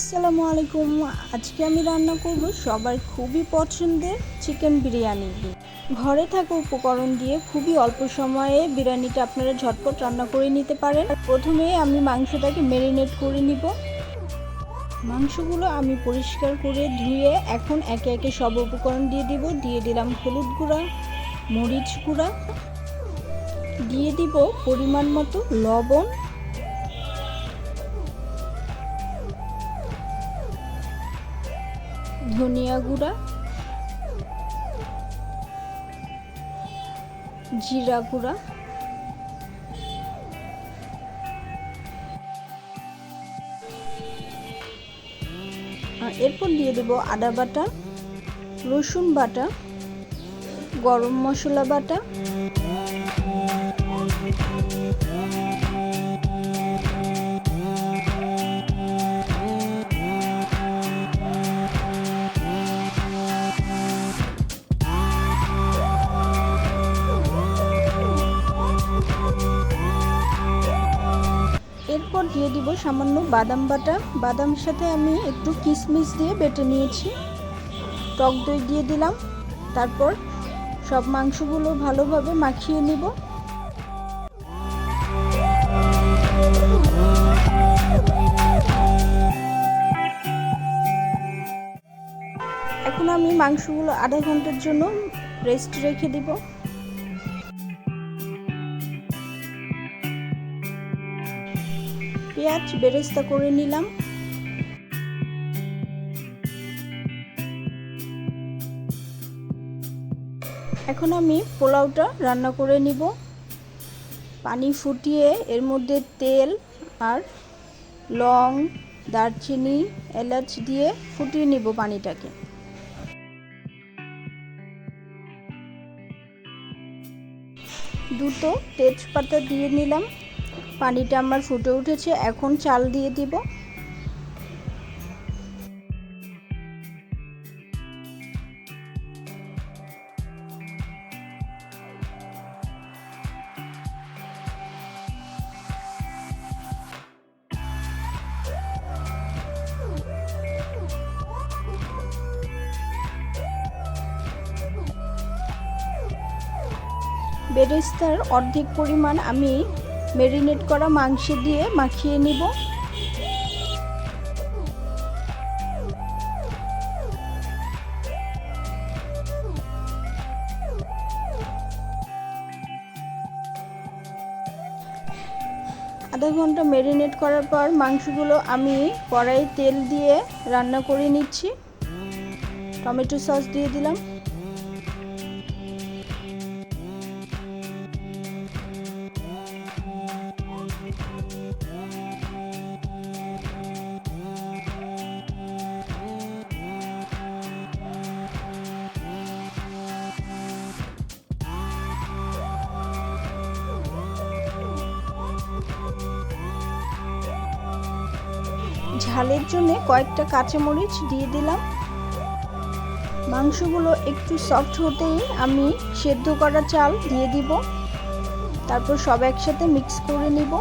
আসসালামু আলাইকুম। আজকে আমি রান্না করব সবার খুবই পছন্দের চিকেন বিরিয়ানি। ঘরে থাকা উপকরণ দিয়ে খুবই অল্প সময়ে বিরিয়ানিটা আপনারা ঝটপট রান্না করে নিতে পারেন। প্রথমে আমি মাংসটাকে ম্যারিনেট করে নিব। মাংসগুলো আমি পরিষ্কার করে ধুয়ে এখন একে একে সব উপকরণ দিয়ে দিব। দিয়ে দিলাম হলুদ গুঁড়া, মরিচ গুঁড়া, দিয়ে দিব পরিমাণ মতো লবণ, ধনিয়া গুঁড়া, জিরা গুঁড়া, এরপর দিয়ে দেব আদা বাটা, রসুন বাটা, গরম মশলা বাটা, এরপর দিয়ে দিব সামান্য বাদাম বাটা। বাদামের সাথে আমি একটু কিশমিশ দিয়ে বেটে নিয়েছি। টক দই দিয়ে দিলাম। তারপর সব মাংসগুলো ভালোভাবে মাখিয়ে নিব। এখন আমি মাংসগুলো আধা ঘন্টার জন্য রেস্ট রেখে দিব। পেঁয়াজ বেরেস্তা করে নিলাম। এখন আমি পোলাওটা রান্না করে নিব। পানি ফুটিয়ে এর মধ্যে তেল আর লং, দারচিনি, এলাচ দিয়ে ফুটিয়ে নিব পানিটাকে। দুটো তেজপাতা দিয়ে নিলাম। পানিটা আমার ফুটে উঠেছে, এখন চাল দিয়ে দিব। বেরেস্তার অর্ধেক পরিমাণ আমি ম্যারিনেট করা মাংস দিয়ে মাখিয়ে নিব। আধা ঘন্টা ম্যারিনেট করার পর মাংসগুলো আমি কড়াইয়ে তেল দিয়ে রান্না করে নিচ্ছি। টমেটো সস দিয়ে দিলাম। ঝালের জন্য কয়েকটা কাঁচামরিচ দিয়ে দিলাম। মাংসগুলো একটু সফট হতেই আমি সেদ্ধ করা চাল দিয়ে দিব। তারপর সব একসাথে মিক্স করে নিব।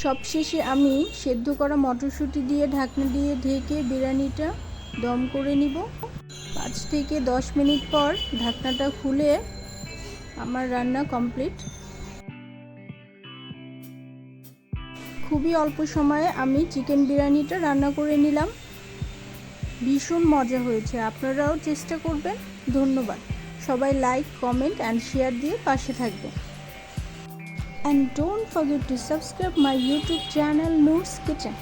সবশেষে আমি সেদ্ধ করা মটরশুঁটি দিয়ে ঢাকনা দিয়ে ঢেকে বিরিয়ানিটা দম করে নিব। 5 থেকে 10 মিনিট পর ঢাকনাটা খুলে আমার রান্না কমপ্লিট। খুবই অল্প সময়ে আমি চিকেন বিরিয়ানিটা রান্না করে নিলাম। ভীষণ মজা হয়েছে, আপনারাও চেষ্টা করবেন। ধন্যবাদ। সবাই লাইক, কমেন্ট অ্যান্ড শেয়ার দিয়ে পাশে থাকবেন। And don't forget to subscribe my YouTube channel Noor's Kitchen.